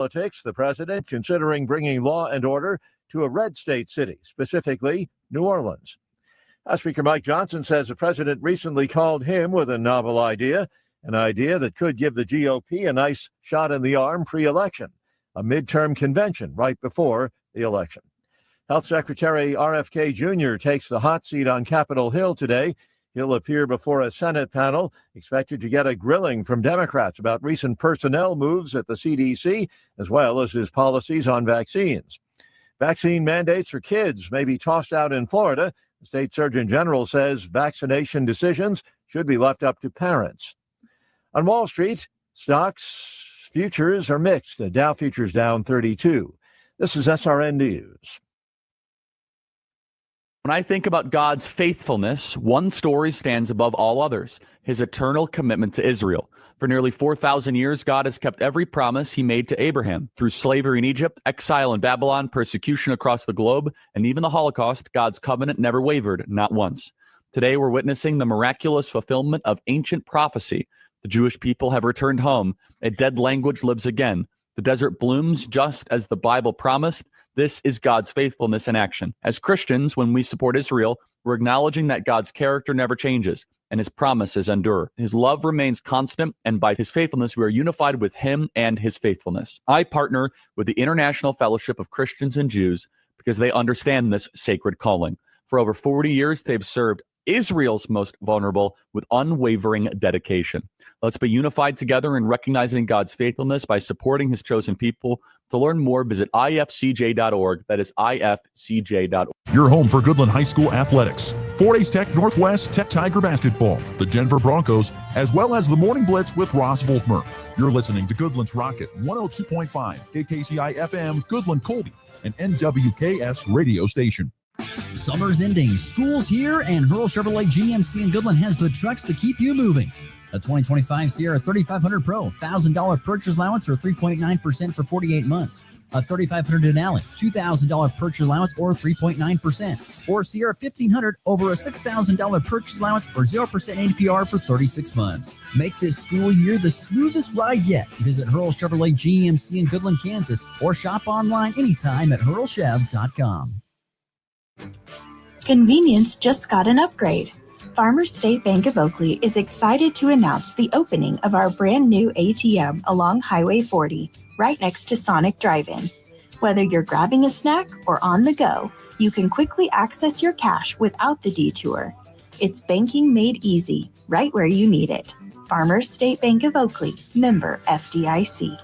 Politics, the president considering bringing law and order to a red state city, specifically New Orleans. House Speaker Mike Johnson says the president recently called him with a novel idea, an idea that could give the GOP a nice shot in the arm pre-election, a midterm convention right before the election. Health Secretary RFK Jr. takes the hot seat on Capitol Hill today. He'll appear before a Senate panel, expected to get a grilling from Democrats about recent personnel moves at the CDC, as well as his policies on vaccines. Vaccine mandates for kids may be tossed out in Florida. The state surgeon general says vaccination decisions should be left up to parents. On Wall Street, stocks futures are mixed. The Dow futures down 32. This is SRN News. When I think about God's faithfulness, one story stands above all others, his eternal commitment to Israel. For nearly 4,000 years, God has kept every promise he made to Abraham. Through slavery in Egypt, exile in Babylon, persecution across the globe, and even the Holocaust, God's covenant never wavered, not once. Today, we're witnessing the miraculous fulfillment of ancient prophecy. The Jewish people have returned home. A dead language lives again. The desert blooms just as the Bible promised. This is God's faithfulness in action. As Christians, when we support Israel, we're acknowledging that God's character never changes and his promises endure. His love remains constant, and by his faithfulness, we are unified with him and his faithfulness. I partner with the International Fellowship of Christians and Jews because they understand this sacred calling. For over 40 years, they've served Israel's most vulnerable with unwavering dedication. Let's be unified together in recognizing God's faithfulness by supporting his chosen people. To learn more, visit ifcj.org. That is ifcj.org. Your home for Goodland High School athletics. Fort Hays Tech Northwest Tech Tiger basketball, the Denver Broncos, as well as the Morning Blitz with Ross Volkmer. You're listening to Goodland's Rocket 102.5, KKCI FM, Goodland Colby, an NWKS radio station. Summer's ending, school's here, and Hurl Chevrolet GMC in Goodland has the trucks to keep you moving. A 2025 Sierra 3500 Pro, $1,000 purchase allowance or 3.9% for 48 months. A 3500 Denali, $2,000 purchase allowance or 3.9%. Or Sierra 1500 over a $6,000 purchase allowance or 0% APR for 36 months. Make this school year the smoothest ride yet. Visit Hurl Chevrolet GMC in Goodland, Kansas, or shop online anytime at hurlchev.com. Convenience just got an upgrade. Farmers State Bank of Oakley is excited to announce the opening of our brand new ATM along Highway 40, right next to Sonic Drive-In. Whether you're grabbing a snack or on the go, you can quickly access your cash without the detour. It's banking made easy, right where you need it. Farmers State Bank of Oakley, member FDIC.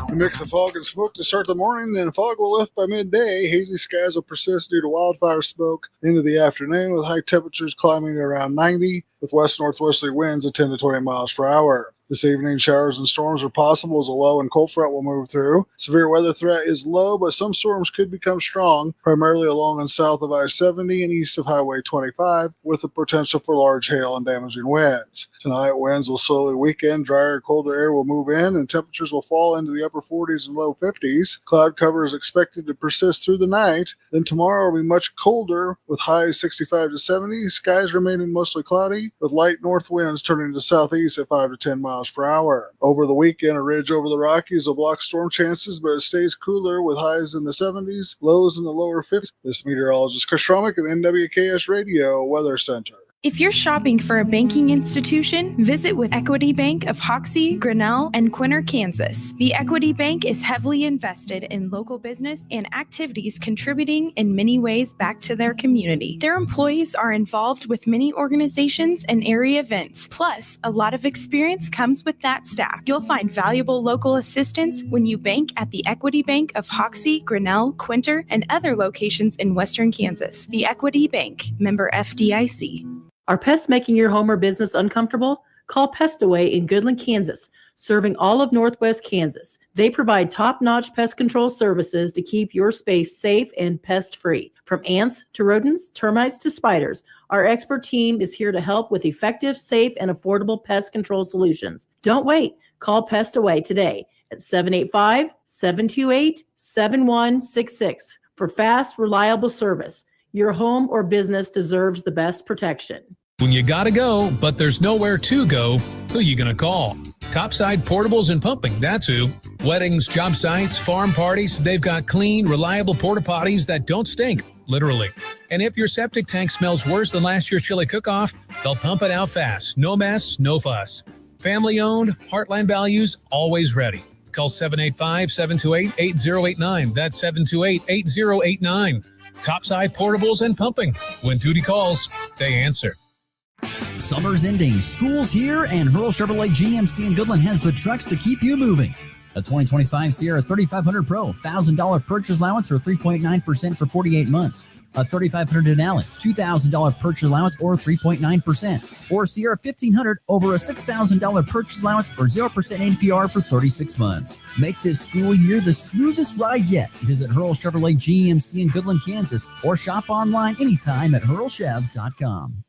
A mix of fog and smoke to start the morning, then fog will lift by midday. Hazy skies will persist due to wildfire smoke into the afternoon, with high temperatures climbing to around 90, with west-northwesterly winds at 10 to 20 miles per hour. This evening, showers and storms are possible as a low and cold front will move through. Severe weather threat is low, but some storms could become strong, primarily along and south of I-70 and east of Highway 25, with the potential for large hail and damaging winds. Tonight, winds will slowly weaken, drier, colder air will move in, and temperatures will fall into the upper 40s and low 50s. Cloud cover is expected to persist through the night. Then tomorrow will be much colder, with highs 65 to 70, skies remaining mostly cloudy, with light north winds turning to southeast at 5 to 10 miles per hour. Over the weekend, a ridge over the Rockies will block storm chances, but it stays cooler with highs in the 70s, lows in the lower 50s. This meteorologist Chris Stromick at the NWKS Radio Weather Center. If you're shopping for a banking institution, visit with Equity Bank of Hoxie, Grinnell, and Quinter, Kansas. The Equity Bank is heavily invested in local business and activities contributing in many ways back to their community. Their employees are involved with many organizations and area events. Plus, a lot of experience comes with that staff. You'll find valuable local assistance when you bank at the Equity Bank of Hoxie, Grinnell, Quinter, and other locations in Western Kansas. The Equity Bank, member FDIC. Are pests making your home or business uncomfortable? Call Pestaway in Goodland, Kansas, serving all of Northwest Kansas. They provide top-notch pest control services to keep your space safe and pest-free. From ants to rodents, termites to spiders, our expert team is here to help with effective, safe, and affordable pest control solutions. Don't wait. Call Pestaway today at 785-728-7166 for fast, reliable service. Your home or business deserves the best protection. When you gotta go, but there's nowhere to go, who you gonna call? Topside Portables and Pumping, that's who. Weddings, job sites, farm parties, they've got clean, reliable porta potties that don't stink, literally. And if your septic tank smells worse than last year's chili cook-off, they'll pump it out fast. No mess, no fuss. Family owned, Heartland values, always ready. Call 785-728-8089. That's 728-8089. Topside Portables and Pumping. When duty calls, they answer. Summer's ending, school's here, and Hurl Chevrolet GMC in Goodland has the trucks to keep you moving. A 2025 Sierra 3500 Pro, $1,000 purchase allowance or 3.9% for 48 months. A 3500 Denali, $2,000 purchase allowance or 3.9%. Or Sierra 1500 over a $6,000 purchase allowance or 0% APR for 36 months. Make this school year the smoothest ride yet. Visit Hurl Chevrolet GMC in Goodland, Kansas, or shop online anytime at hurlchev.com.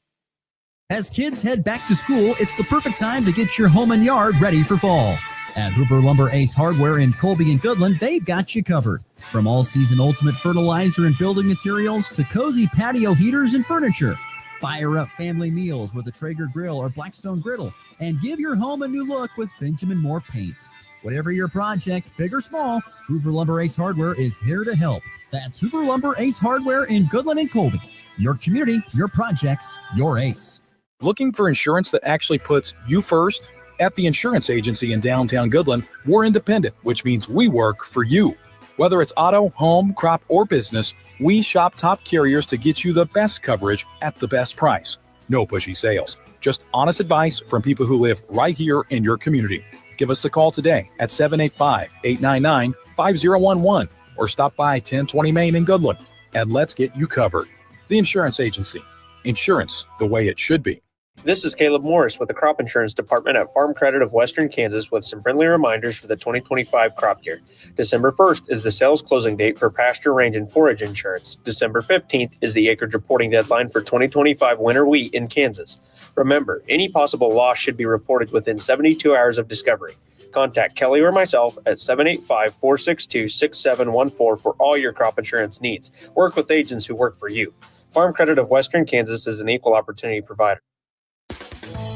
As kids head back to school, it's the perfect time to get your home and yard ready for fall. At Hoover Lumber Ace Hardware in Colby and Goodland, they've got you covered. From all-season ultimate fertilizer and building materials to cozy patio heaters and furniture. Fire up family meals with a Traeger grill or Blackstone griddle and give your home a new look with Benjamin Moore paints. Whatever your project, big or small, Hoover Lumber Ace Hardware is here to help. That's Hoover Lumber Ace Hardware in Goodland and Colby. Your community, your projects, your ace. Looking for insurance that actually puts you first? At the insurance agency in downtown Goodland, we're independent, which means we work for you. Whether it's auto, home, crop, or business, we shop top carriers to get you the best coverage at the best price. No pushy sales, just honest advice from people who live right here in your community. Give us a call today at 785-899-5011 or stop by 1020 Main in Goodland and let's get you covered. The insurance agency. Insurance the way it should be. This is Caleb Morris with the Crop Insurance Department at Farm Credit of Western Kansas with some friendly reminders for the 2025 crop year. December 1st is the sales closing date for pasture, range, and forage insurance. December 15th is the acreage reporting deadline for 2025 winter wheat in Kansas. Remember, any possible loss should be reported within 72 hours of discovery. Contact Kelly or myself at 785-462-6714 for all your crop insurance needs. Work with agents who work for you. Farm Credit of Western Kansas is an equal opportunity provider.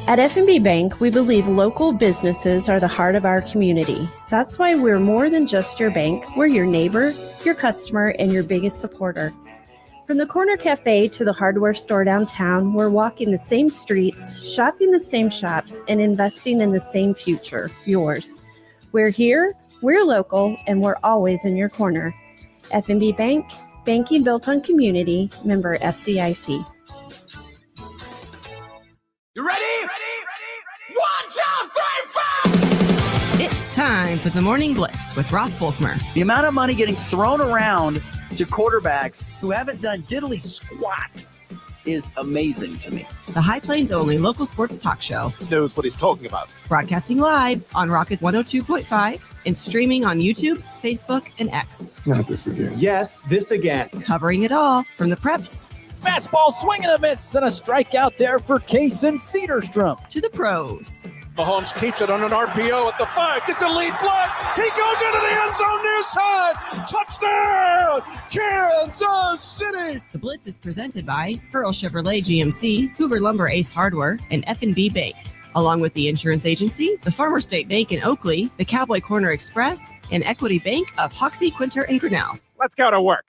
At F&B Bank, we believe local businesses are the heart of our community. That's why we're more than just your bank. We're your neighbor, your customer, and your biggest supporter. From the corner cafe to the hardware store downtown, we're walking the same streets, shopping the same shops, and investing in the same future, yours. We're here, we're local, and we're always in your corner. F&B Bank, banking built on community, member FDIC. You ready? One, two, three, 4! It's time for the Morning Blitz with Ross Volkmer. The amount of money getting thrown around to quarterbacks who haven't done diddly squat is amazing to me. The High Plains only local sports talk show. Knows what he's talking about. Broadcasting live on Rocket 102.5 and streaming on YouTube, Facebook, and X. Not this again. Yes, this again. Covering it all from the preps. Fastball swing and a miss and a strikeout there for Kaysen Cedarstrom. To the pros. Mahomes keeps it on an RPO at the 5. Gets a lead block. He goes into the end zone near side. Touchdown, Kansas City. The Blitz is presented by Hurl Chevrolet GMC, Hoover Lumber Ace Hardware, and F&B Bank. Along with the insurance agency, the Farmer State Bank in Oakley, the Cowboy Corner Express, and Equity Bank of Hoxie, Quinter, and Grinnell. Let's go to work.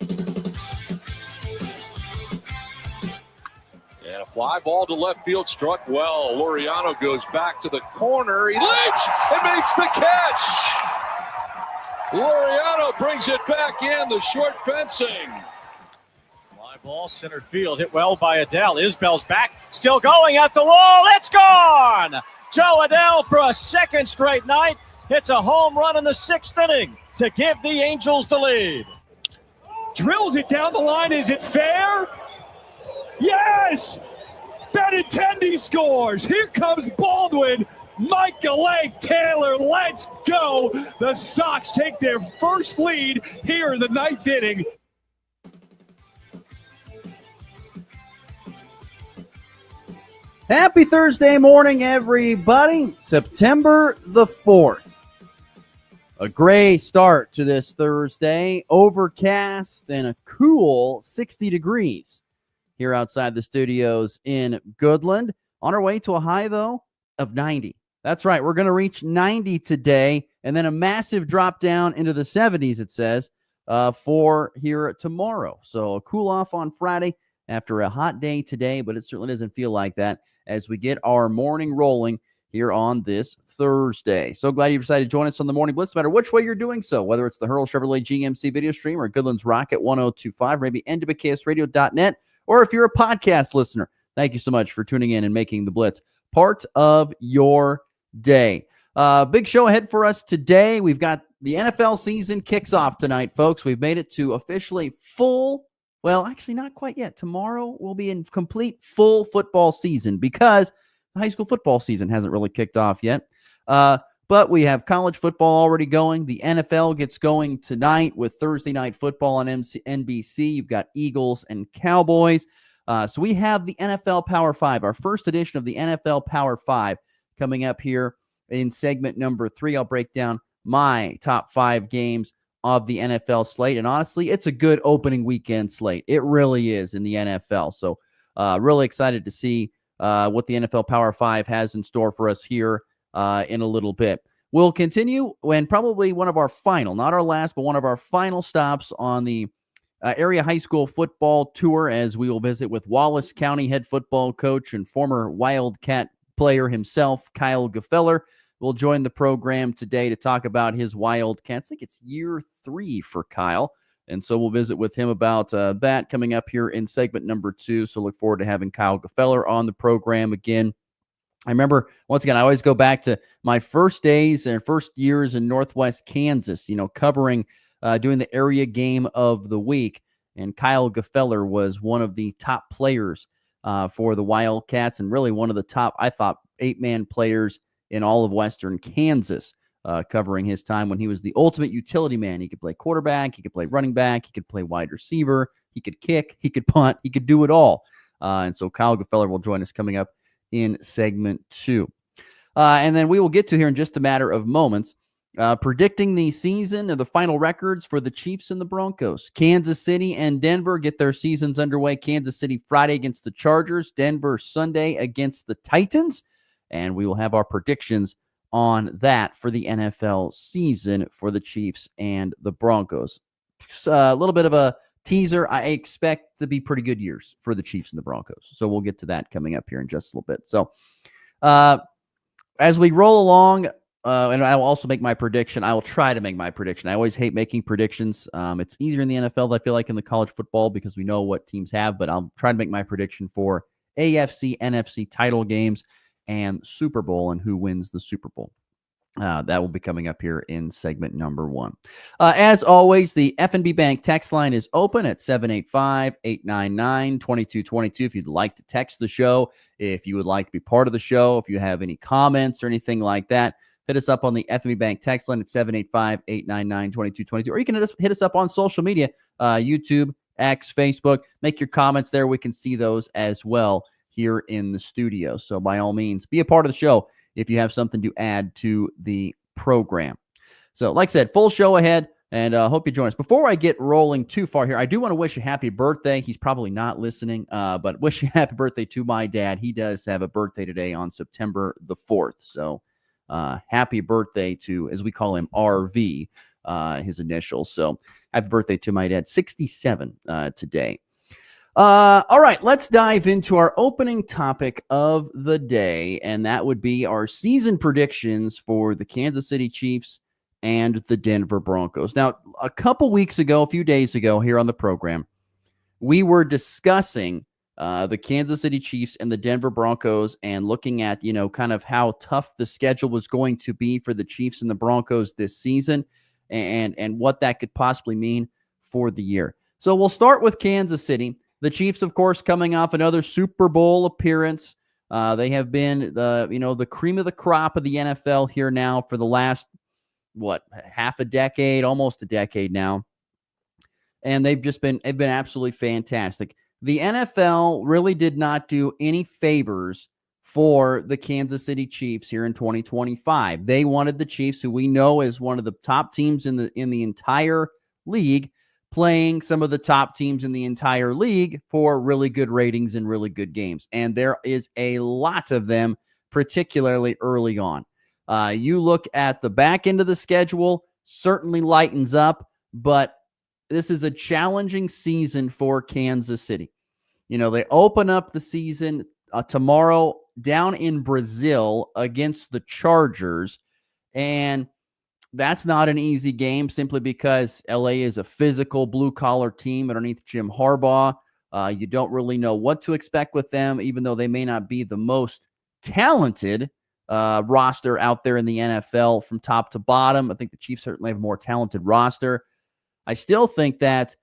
And a fly ball to left field struck well. Laureano goes back to the corner. He leaps and makes the catch. Laureano brings it back in, the short fencing. Fly ball centered field, hit well by Adele. Isbell's back, still going at the wall. It's gone. Joe Adele for a second straight night hits a home run in the 6th inning to give the Angels the lead. Drills it down the line. Is it fair? Yes! Benintendi scores. Here comes Baldwin. Michael A. Taylor, let's go. The Sox take their first lead here in the 9th inning. Happy Thursday morning, everybody. September the 4th. A gray start to this Thursday. Overcast and a cool 60 degrees. here outside the studios in Goodland. On our way to a high, though, of 90. That's right. We're going to reach 90 today, and then a massive drop down into the 70s, it says, for here tomorrow. So a cool off on Friday after a hot day today, but it certainly doesn't feel like that as we get our morning rolling here on this Thursday. So glad you decided to join us on the Morning Blitz, no matter which way you're doing so, whether it's the Hurl Chevrolet GMC video stream or Goodland's Rock at 1025, maybe nwksradio.net, or if you're a podcast listener, thank you so much for tuning in and making the Blitz part of your day. Big show ahead for us today. We've got the NFL season kicks off tonight, folks. We've made it to officially full. Well, actually not quite yet. Tomorrow we'll be in complete full football season because the high school football season hasn't really kicked off yet. But we have college football already going. The NFL gets going tonight with Thursday night football on NBC. You've got Eagles and Cowboys. So we have the NFL Power 5, our first edition of the NFL Power 5 coming up here in segment number 3. I'll break down my top 5 games of the NFL slate. And honestly, it's a good opening weekend slate. It really is in the NFL. So really excited to see what the NFL Power 5 has in store for us here in a little bit. We'll continue when probably one of our final, not our last, but one of our final stops on the area high school football tour as we will visit with Wallace County head football coach and former Wildcat player himself, Kyle Gefeller. Will join the program today to talk about his Wildcats. I think it's year 3 for Kyle. And so we'll visit with him about that coming up here in segment number 2. So look forward to having Kyle Gefeller on the program again. I remember, once again, I always go back to my first days and first years in Northwest Kansas, covering, doing the area game of the week. And Kyle Gefeller was one of the top players for the Wildcats and really one of the top, I thought, 8-man players in all of Western Kansas, covering his time when he was the ultimate utility man. He could play quarterback, he could play running back, he could play wide receiver, he could kick, he could punt, he could do it all. And so Kyle Gefeller will join us coming up in segment 2. And then we will get to here in just a matter of moments, predicting the season of the final records for the Chiefs and the Broncos. Kansas City and Denver get their seasons underway. Kansas City Friday against the Chargers, Denver Sunday against the Titans. And we will have our predictions on that for the NFL season for the Chiefs and the Broncos. A little bit of a teaser. I expect to be pretty good years for the Chiefs and the Broncos. So we'll get to that coming up here in just a little bit. So as we roll along, and I will also make my prediction. I will try to make my prediction. I always hate making predictions. It's easier in the NFL, I feel like, in the college football because we know what teams have. But I'll try to make my prediction for AFC, NFC title games and Super Bowl and who wins the Super Bowl. That will be coming up here in segment number 1. As always, the F&B Bank text line is open at 785-899-2222. If you'd like to text the show, if you would like to be part of the show, if you have any comments or anything like that, hit us up on the F&B Bank text line at 785-899-2222. Or you can hit us up on social media, YouTube, X, Facebook. Make your comments there. We can see those as well here in the studio. So by all means, be a part of the show if you have something to add to the program. So like I said, full show ahead, and hope you join us. Before I get rolling too far here, I do want to wish a happy birthday. He's probably not listening, but wish a happy birthday to my dad. He does have a birthday today on September the 4th. So happy birthday to, as we call him, RV, his initials. So happy birthday to my dad, 67 today. All right, let's dive into our opening topic of the day, and that would be our season predictions for the Kansas City Chiefs and the Denver Broncos. Now, a couple weeks ago, a few days ago here on the program, we were discussing the Kansas City Chiefs and the Denver Broncos and looking at, kind of how tough the schedule was going to be for the Chiefs and the Broncos this season and what that could possibly mean for the year. So we'll start with Kansas City. The Chiefs, of course, coming off another Super Bowl appearance. They have been the cream of the crop of the NFL here now for the last, half a decade, almost a decade now. And they've been absolutely fantastic. The NFL really did not do any favors for the Kansas City Chiefs here in 2025. They wanted the Chiefs, who we know is one of the top teams in the entire league, playing some of the top teams in the entire league for really good ratings and really good games. And there is a lot of them, particularly early on. You look at the back end of the schedule, certainly lightens up, but this is a challenging season for Kansas City. They open up the season tomorrow down in Brazil against the Chargers, and that's not an easy game simply because LA is a physical blue-collar team underneath Jim Harbaugh. You don't really know what to expect with them, even though they may not be the most talented roster out there in the NFL from top to bottom. I think the Chiefs certainly have a more talented roster. I still think that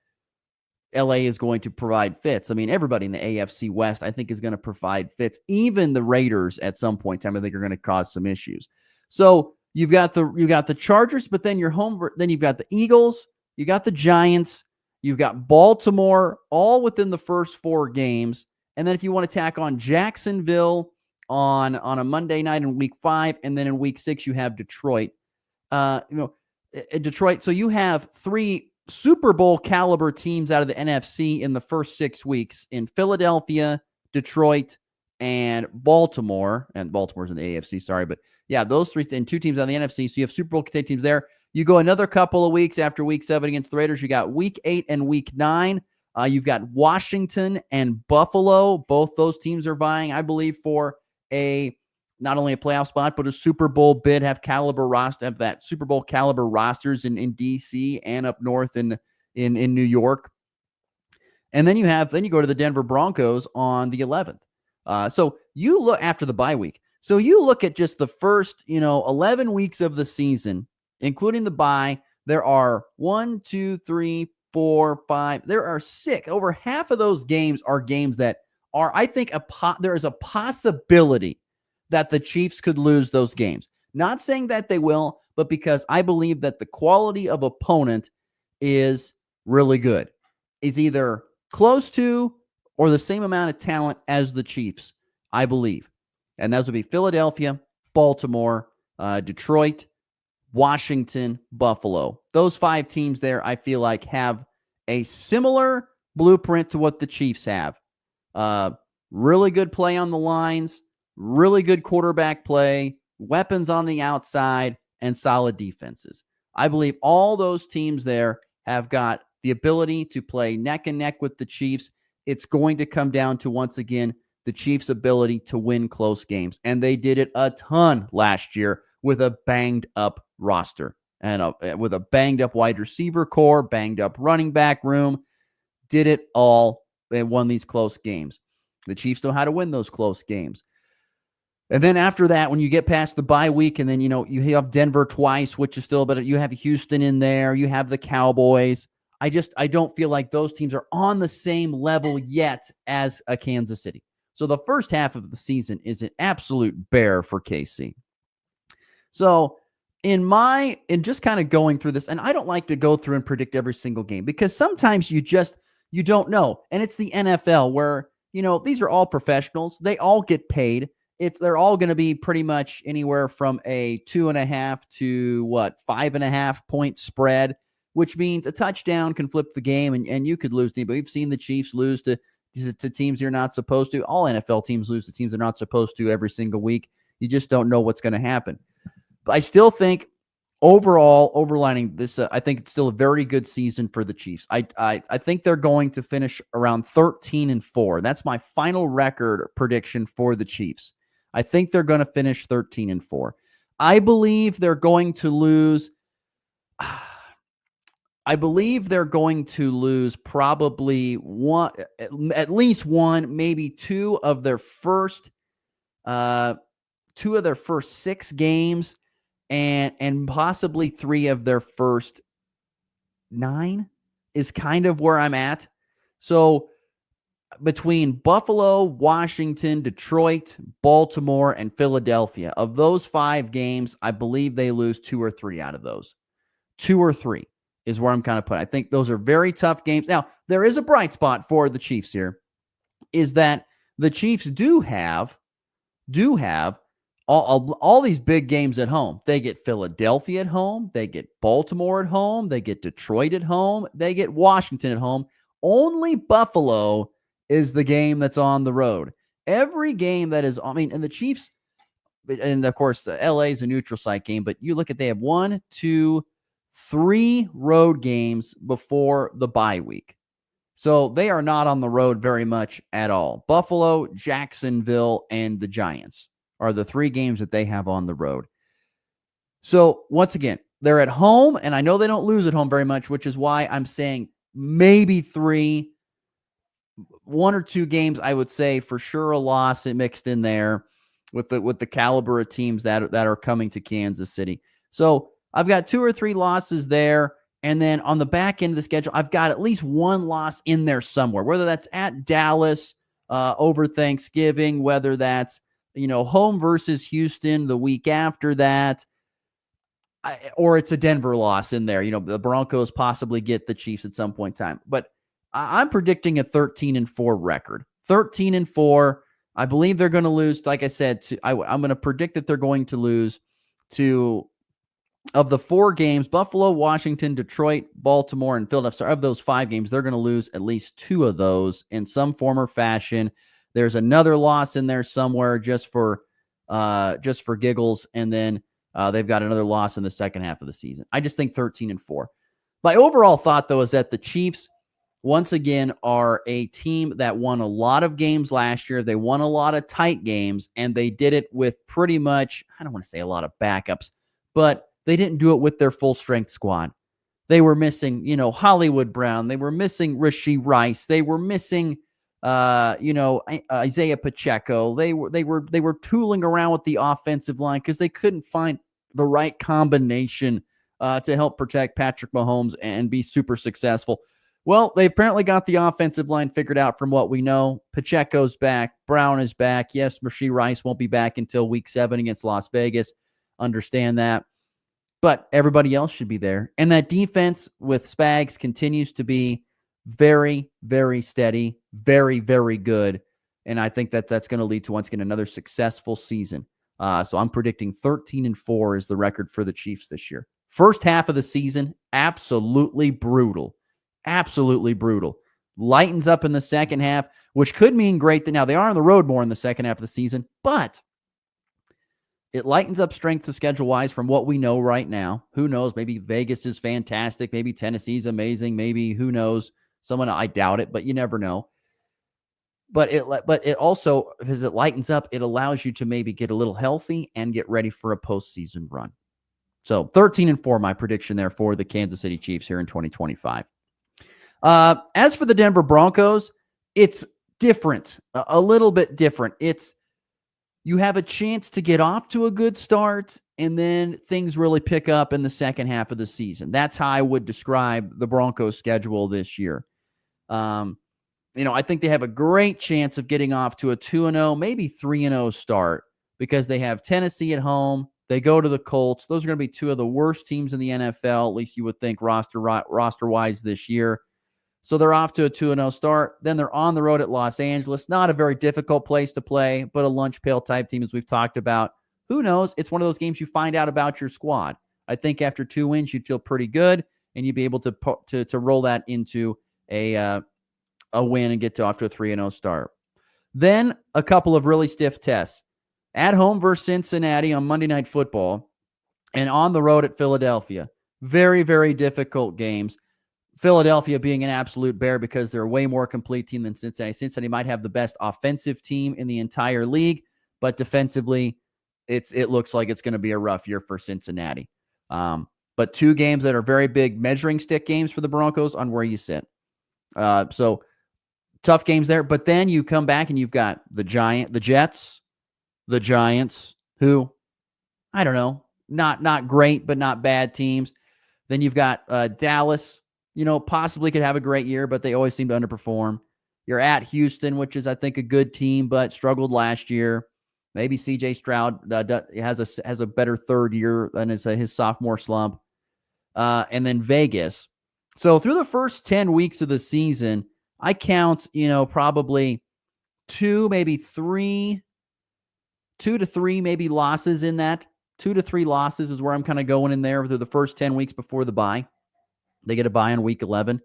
LA is going to provide fits. I mean, everybody in the AFC West, I think, is going to provide fits. Even the Raiders at some point in time, I think, are going to cause some issues. So you've got the Chargers, but then then you've got the Eagles, you got the Giants, you've got Baltimore, all within the first 4 games. And then if you want to tack on Jacksonville on a Monday night in week 5, and then in week 6 you have Detroit. Detroit. So you have 3 Super Bowl caliber teams out of the NFC in the first 6 weeks in Philadelphia, Detroit, and Baltimore. And Baltimore's in the AFC, sorry. But yeah, those 3 and 2 teams on the NFC. So you have Super Bowl contending teams there. You go another couple of weeks after week 7 against the Raiders. You got week 8 and week 9. You've got Washington and Buffalo. Both those teams are vying, I believe, for not only a playoff spot, but a Super Bowl bid, have that Super Bowl caliber rosters in DC and up north in New York. And then you go to the Denver Broncos on the 11th. So you look after the bye week. So you look at just the first, 11 weeks of the season, including the bye. There are 1, 2, 3, 4, 5. There are 6. Over half of those games are games that are, I think, there is a possibility that the Chiefs could lose those games. Not saying that they will, but because I believe that the quality of opponent is really good. It's either close to or the same amount of talent as the Chiefs, I believe. And those would be Philadelphia, Baltimore, Detroit, Washington, Buffalo. Those 5 teams there, I feel like, have a similar blueprint to what the Chiefs have. Really good play on the lines, really good quarterback play, weapons on the outside, and solid defenses. I believe all those teams there have got the ability to play neck and neck with the Chiefs. It's going to come down to, once again, the Chiefs' ability to win close games. And they did it a ton last year with a banged-up roster and with a banged-up wide receiver core, banged-up running back room. Did it all. They won these close games. The Chiefs know how to win those close games. And then after that, when you get past the bye week, and then, you have Denver twice, which is still, but you have Houston in there, you have the Cowboys. I don't feel like those teams are on the same level yet as a Kansas City. So the first half of the season is an absolute bear for KC. So in just kind of going through this, and I don't like to go through and predict every single game because sometimes you don't know. And it's the NFL where, these are all professionals. They all get paid. They're all going to be pretty much anywhere from a 2.5 to 5.5 point spread, which means a touchdown can flip the game and you could lose. But we've seen the Chiefs lose to teams you're not supposed to. All NFL teams lose to teams they're not supposed to every single week. You just don't know what's going to happen. But I still think overall, overlining this, I think it's still a very good season for the Chiefs. I think they're going to finish around 13-4. That's my final record prediction for the Chiefs. I think they're going to finish 13-4. I believe they're going to lose. I believe they're going to lose probably at least one, maybe two of their first 6 games, and possibly 3 of their first 9 is kind of where I'm at. So between Buffalo, Washington, Detroit, Baltimore, and Philadelphia, of those 5 games, I believe they lose 2 or 3 out of those. 2 or 3 is where I'm kind of putting. I think those are very tough games. Now, there is a bright spot for the Chiefs here, is that the Chiefs do have all these big games at home. They get Philadelphia at home. They get Baltimore at home. They get Detroit at home. They get Washington at home. Only Buffalo is the game that's on the road. Every game that is, and the Chiefs, and of course, LA is a neutral site game, but you look at, they have 1, 2, 3 road games before the bye week. So they are not on the road very much at all. Buffalo, Jacksonville, and the Giants are the 3 games that they have on the road. So once again, they're at home, and I know they don't lose at home very much, which is why I'm saying maybe 3, 1 or 2 games, I would say for sure a loss mixed in there with the caliber of teams that are coming to Kansas City. So I've got 2 or 3 losses there. And then on the back end of the schedule, I've got at least 1 loss in there somewhere, whether that's at Dallas over Thanksgiving, whether that's, home versus Houston the week after that, or it's a Denver loss in there. The Broncos possibly get the Chiefs at some point in time. But I'm predicting a 13-4 record. 13-4. I believe they're going to lose. Like I said, I'm going to predict that they're going to lose to, of the 4 games, Buffalo, Washington, Detroit, Baltimore, and Philadelphia. Of those 5 games, they're going to lose at least 2 of those in some form or fashion. There's another loss in there somewhere just for giggles, and then they've got another loss in the second half of the season. I just think 13-4. My overall thought, though, is that the Chiefs, once again, are a team that won a lot of games last year. They won a lot of tight games, and they did it with pretty much, I don't want to say a lot of backups, but they didn't do it with their full-strength squad. They were missing, Hollywood Brown. They were missing Rashee Rice. They were missing, Isaiah Pacheco. They were tooling around with the offensive line because they couldn't find the right combination to help protect Patrick Mahomes and be super successful. Well, they apparently got the offensive line figured out from what we know. Pacheco's back. Brown is back. Yes, Rashee Rice won't be back until week 7 against Las Vegas. Understand that. But everybody else should be there. And that defense with Spags continues to be very, very steady, very, very good. And I think that's going to lead to, once again, another successful season. So I'm predicting 13-4 is the record for the Chiefs this year. First half of the season, absolutely brutal. Absolutely brutal. Lightens up in the second half, which could mean great. Now, they are on the road more in the second half of the season, but it lightens up strength of schedule-wise from what we know right now. Who knows? Maybe Vegas is fantastic. Maybe Tennessee's amazing. Maybe, who knows? I doubt it, but you never know. But it also, as it lightens up, it allows you to maybe get a little healthy and get ready for a postseason run. So 13-4, my prediction there for the Kansas City Chiefs here in 2025. As for the Denver Broncos, it's different, a little bit different. You have a chance to get off to a good start, and then things really pick up in the second half of the season. That's how I would describe the Broncos' schedule this year. I think they have a great chance of getting off to a 2-0, maybe 3-0 start, because they have Tennessee at home. They go to the Colts. Those are going to be 2 of the worst teams in the NFL, at least you would think roster-wise this year. So they're off to a 2-0 start. Then they're on the road at Los Angeles. Not a very difficult place to play, but a lunch pail type team, as we've talked about. Who knows? It's one of those games you find out about your squad. I think after 2 wins, you'd feel pretty good, and you'd be able to roll that into a win and get off to a 3-0 start. Then a couple of really stiff tests. At home versus Cincinnati on Monday Night Football, and on the road at Philadelphia. Very, very difficult games. Philadelphia being an absolute bear because they're a way more complete team than Cincinnati. Cincinnati might have the best offensive team in the entire league, but defensively, it looks like it's going to be a rough year for Cincinnati. But 2 games that are very big measuring stick games for the Broncos on where you sit. So tough games there. But then you come back and you've got the Jets, the Giants, who, I don't know, not great, but not bad teams. Then you've got Dallas, possibly could have a great year, but they always seem to underperform. You're at Houston, which is, I think, a good team, but struggled last year. Maybe C.J. Stroud has a better third year than his sophomore slump. And then Vegas. So through the first 10 weeks of the season, I count, probably 2, maybe 3 2 to 3 maybe losses in that. 2 to 3 losses is where I'm kind of going in there through the first 10 weeks before the bye. They get a bye on week 11.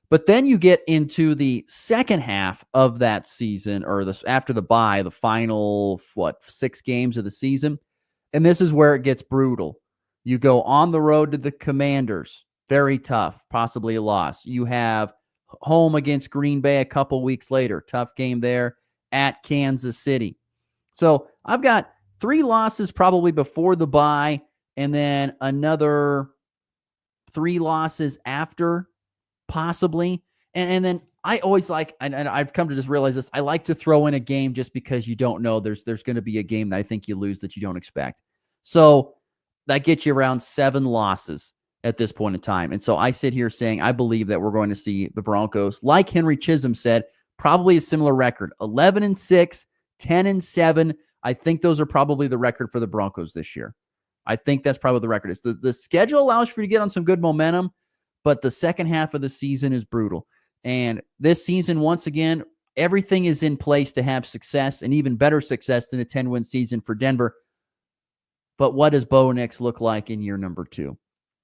But then you get into the second half of that season, or after the bye, the final, 6 games of the season. And this is where it gets brutal. You go on the road to the Commanders. Very tough, possibly a loss. You have home against Green Bay a couple weeks later. Tough game there at Kansas City. So I've got 3 losses probably before the bye, and then another 3 losses after, possibly. And then I always and I've come to just realize this, I like to throw in a game just because you don't know. There's going to be a game that I think you lose that you don't expect. So that gets you around 7 losses at this point in time. And so I sit here saying I believe that we're going to see the Broncos, like Henry Chisholm said, probably a similar record, 11-6, 10-7. I think those are probably the record for the Broncos this year. I think that's probably the record is. The schedule allows for you to get on some good momentum, but the second half of the season is brutal. And this season, once again, everything is in place to have success, and even better success than a 10-win season for Denver. But what does Bo Nix look like in year number 2?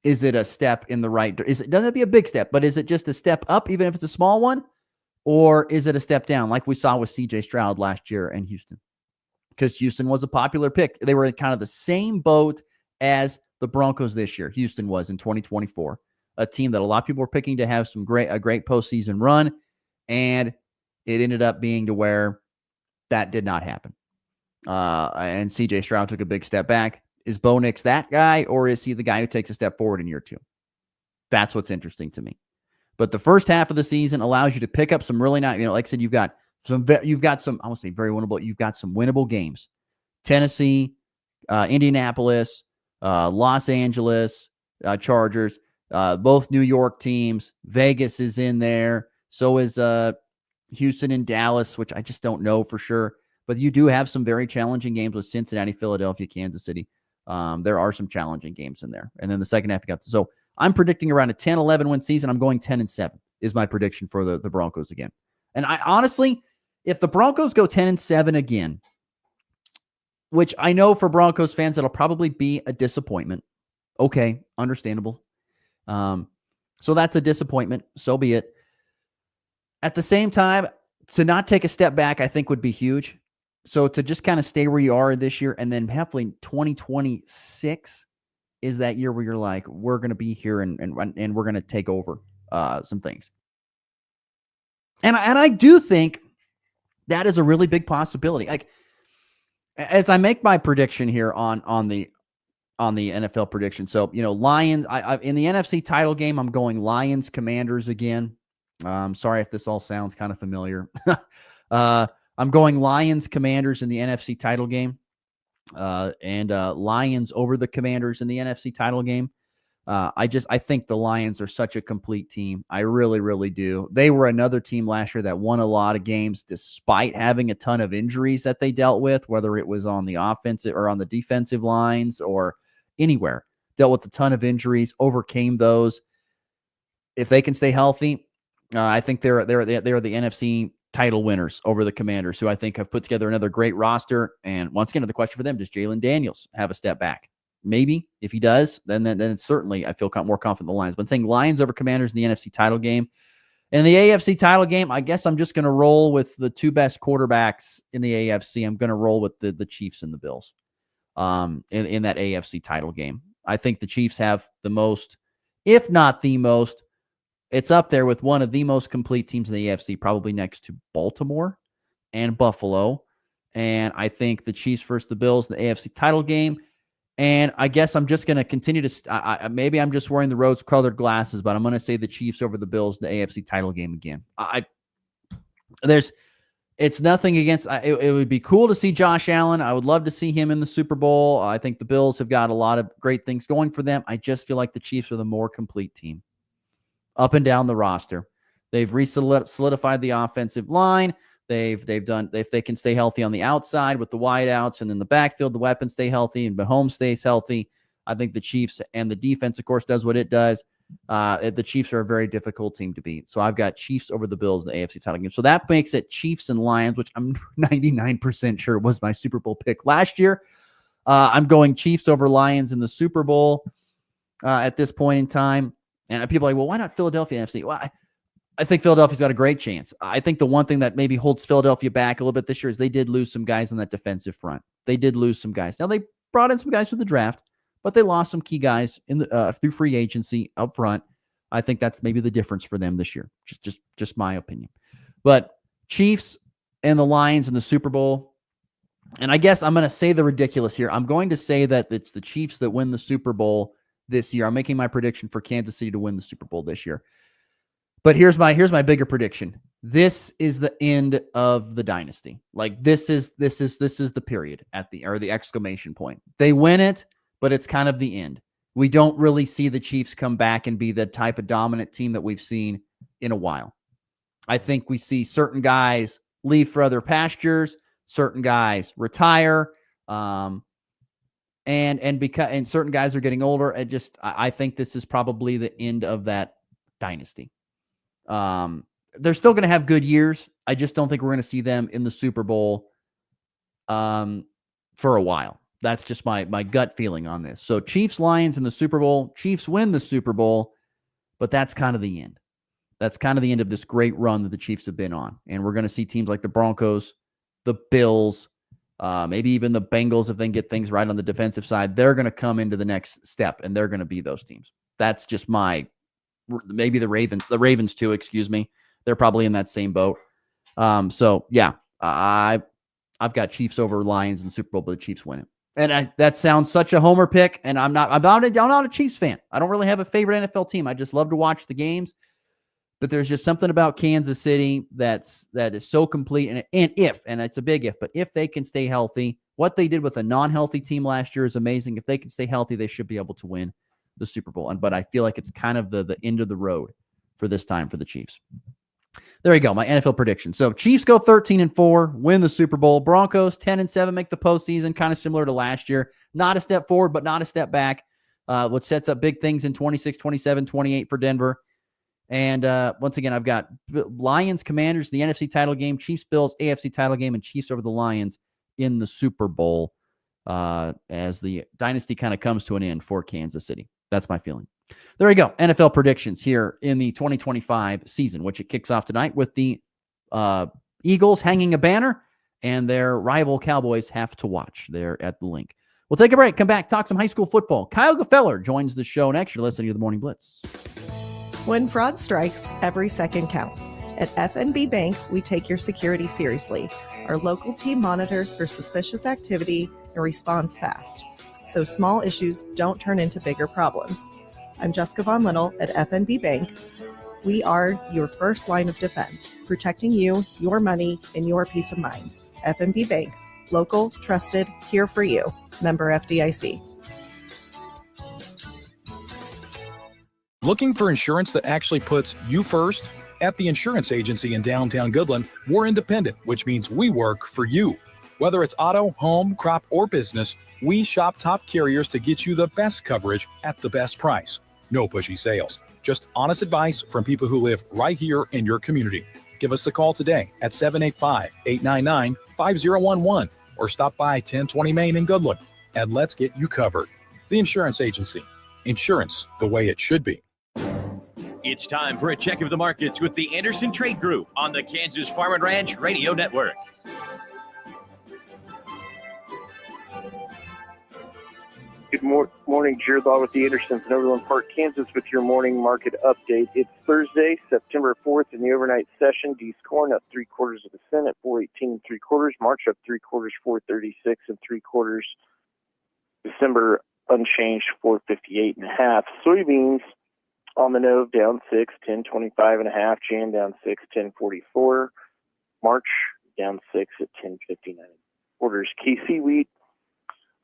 Is it a step in the right direction? Doesn't it be a big step, but is it just a step up, even if it's a small one? Or is it a step down, like we saw with C.J. Stroud last year in Houston? Because Houston was a popular pick. They were in kind of the same boat as the Broncos this year. Houston was in 2024. A team that a lot of people were picking to have a great postseason run, and it ended up being to where that did not happen. And C.J. Stroud took a big step back. Is Bo Nix that guy, or is he the guy who takes a step forward in year 2? That's what's interesting to me. But the first half of the season allows you to pick up some really nice, like I said, you've got some, I won't say very winnable, you've got some winnable games. Tennessee, Indianapolis, Los Angeles, Chargers, both New York teams. Vegas is in there. So is Houston and Dallas, which I just don't know for sure. But you do have some very challenging games with Cincinnati, Philadelphia, Kansas City. There are some challenging games in there. And then the second half, you got so I'm predicting around a 10-11 win season. I'm going 10-7 is my prediction for the Broncos again. And I honestly, if the Broncos go 10-7 again, which I know for Broncos fans, it'll probably be a disappointment. Okay, understandable. So that's a disappointment. So be it. At the same time, to not take a step back, I think would be huge. So to just kind of stay where you are this year, and then hopefully 2026 is that year where you're like, we're going to be here and we're going to take over some things. And I do think that is a really big possibility. Like, as I make my prediction here on the NFL prediction. So, Lions, I in the NFC title game, I'm going Lions Commanders again. Sorry if this all sounds kind of familiar. I'm going Lions Commanders in the NFC title game. And Lions over the Commanders in the NFC title game. I think the Lions are such a complete team. I really, really do. They were another team last year that won a lot of games despite having a ton of injuries that they dealt with, whether it was on the offensive or on the defensive lines or anywhere. Dealt with a ton of injuries, overcame those. If they can stay healthy, I think they're the NFC title winners over the Commanders, who I think have put together another great roster. And once again, the question for them, does Jalen Daniels have a step back? Maybe. If he does, then certainly I feel more confident in the Lions. But I'm saying Lions over Commanders in the NFC title game. And in the AFC title game, I guess I'm just going to roll with the 2 best quarterbacks in the AFC. I'm going to roll with the Chiefs and the Bills in that AFC title game. I think the Chiefs have the most, if not the most, it's up there with one of the most complete teams in the AFC, probably next to Baltimore and Buffalo. And I think the Chiefs versus the Bills in the AFC title game. And I guess I'm just going to continue to maybe I'm just wearing the rose-colored glasses, but I'm going to say the Chiefs over the Bills in the AFC title game again. It's nothing against it would be cool to see Josh Allen. I would love to see him in the Super Bowl. I think the Bills have got a lot of great things going for them. I just feel like the Chiefs are the more complete team up and down the roster. They've solidified the offensive line. They've done, if they can stay healthy on the outside with the wideouts, and in the backfield, the weapons stay healthy and Mahomes stays healthy. I think the Chiefs, and the defense, of course, does what it does. The Chiefs are a very difficult team to beat. So I've got Chiefs over the Bills in the AFC title game. So that makes it Chiefs and Lions, which I'm 99% sure was my Super Bowl pick last year. I'm going Chiefs over Lions in the Super Bowl at this point in time. And people are like, well, why not Philadelphia NFC? Well, I think Philadelphia's got a great chance. I think the one thing that maybe holds Philadelphia back a little bit this year is they did lose some guys on that defensive front. They did lose some guys. Now, they brought in some guys through the draft, but they lost some key guys in the through free agency up front. I think that's maybe the difference for them this year. Just my opinion. But Chiefs and the Lions in the Super Bowl, and I guess I'm going to say the ridiculous here. I'm going to say that it's the Chiefs that win the Super Bowl this year. I'm making my prediction for Kansas City to win the Super Bowl this year. But here's my bigger prediction. This is the end of the dynasty. Like this is the period or the exclamation point. They win it, but it's kind of the end. We don't really see the Chiefs come back and be the type of dominant team that we've seen in a while. I think we see certain guys leave for other pastures, certain guys retire, and certain guys are getting older. I think this is probably the end of that dynasty. They're still going to have good years. I just don't think we're going to see them in the Super Bowl for a while. That's just my gut feeling on this. So Chiefs, Lions in the Super Bowl. Chiefs win the Super Bowl, but that's kind of the end. That's kind of the end of this great run that the Chiefs have been on. And we're going to see teams like the Broncos, the Bills, maybe even the Bengals, if they can get things right on the defensive side, they're going to come into the next step, and they're going to be those teams. That's just maybe the Ravens too, excuse me. They're probably in that same boat. So yeah, I've got Chiefs over Lions in the Super Bowl, but the Chiefs win it. And that sounds such a homer pick, and I'm not a Chiefs fan. I don't really have a favorite NFL team. I just love to watch the games. But there's just something about Kansas City that is so complete. And it's a big if, but if they can stay healthy, what they did with a non-healthy team last year is amazing. If they can stay healthy, they should be able to win the Super Bowl. But I feel like it's kind of the end of the road for this time for the Chiefs. There you go, my NFL prediction. So Chiefs go 13-4, win the Super Bowl. Broncos 10-7, make the postseason, kind of similar to last year. Not a step forward, but not a step back. What sets up big things in 26, 27, 28 for Denver. And once again, I've got Lions, Commanders, the NFC title game, Chiefs, Bills, AFC title game, and Chiefs over the Lions in the Super Bowl as the dynasty kind of comes to an end for Kansas City. That's my feeling. There you go. NFL predictions here in the 2025 season, which it kicks off tonight with the Eagles hanging a banner and their rival Cowboys have to watch there at the link. We'll take a break, come back, talk some high school football. Kyle Gefeller joins the show next. You're listening to the Morning Blitz. When fraud strikes, every second counts. At FNB Bank, we take your security seriously. Our local team monitors for suspicious activity and responds fast, so small issues don't turn into bigger problems. I'm Jessica Von Little at FNB Bank. We are your first line of defense, protecting you, your money, and your peace of mind. FNB Bank, local, trusted, here for you. Member FDIC. Looking for insurance that actually puts you first? At the insurance agency in downtown Goodland, we're independent, which means we work for you. Whether it's auto, home, crop, or business, we shop top carriers to get you the best coverage at the best price. No pushy sales, just honest advice from people who live right here in your community. Give us a call today at 785-899-5011 or stop by 1020 Main in Goodland and let's get you covered. The insurance agency. Insurance the way it should be. It's time for a check of the markets with the Anderson Trade Group on the Kansas Farm and Ranch Radio Network. Good morning, Jared Law with the Andersons in Overland Park, Kansas with your morning market update. It's Thursday, September 4th in the overnight session. D's corn up 3/4 of a cent at 4.18 3/4. March up 3/4, 4.36 3/4. December unchanged, 4.58.5. Soybeans on the nose down 6, 10.25.5. Jan down 6, 10.44. March down 6 at 10.59. KC wheat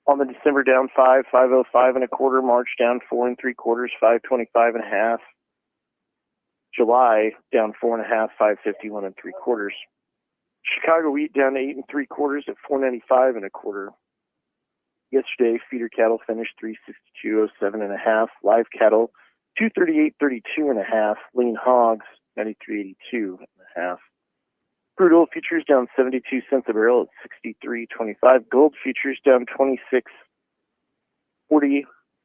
on the December down 5, 5.05 1/4. March down 4 3/4, 5.25 1/2. July down 4 1/2, 5.51 3/4. Chicago wheat down 8 3/4 at 4.95 1/4. Yesterday, feeder cattle finished 362.07 1/2. Live cattle 238.32.5. Lean hogs, 93.82.5. Crude oil futures down 72 cents a barrel at 63.25. Gold futures down 26.40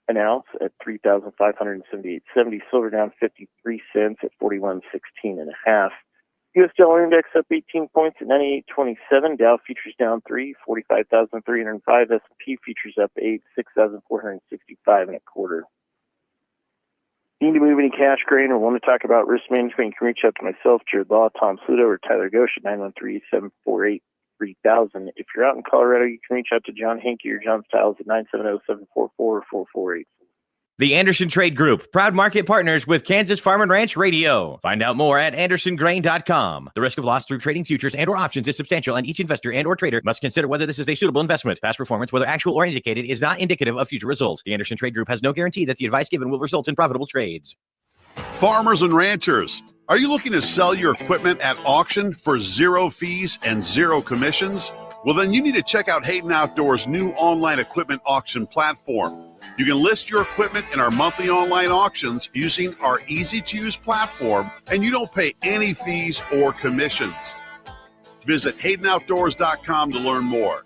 an ounce at 3,578.70. Silver down 53 cents at 41.16.5. U.S. dollar index up 18 points at 98.27. Dow futures down 3, 45,305. S&P futures up 8, 6,465.25. Need to move any cash, grain, or want to talk about risk management, you can reach out to myself, Jared Law, Tom Sluto, or Tyler Gosch at 913-748-3000. If you're out in Colorado, you can reach out to John Hankey or John Stiles at 970-744-4484. The Anderson Trade Group, proud market partners with Kansas Farm and Ranch Radio. Find out more at andersongrain.com. The risk of loss through trading futures and or options is substantial, and each investor and or trader must consider whether this is a suitable investment. Past performance, whether actual or indicated, is not indicative of future results. The Anderson Trade Group has no guarantee that the advice given will result in profitable trades. Farmers and ranchers, are you looking to sell your equipment at auction for zero fees and zero commissions? Well, then you need to check out Hayden Outdoors' new online equipment auction platform. You can list your equipment in our monthly online auctions using our easy-to-use platform, and you don't pay any fees or commissions. Visit HaydenOutdoors.com to learn more.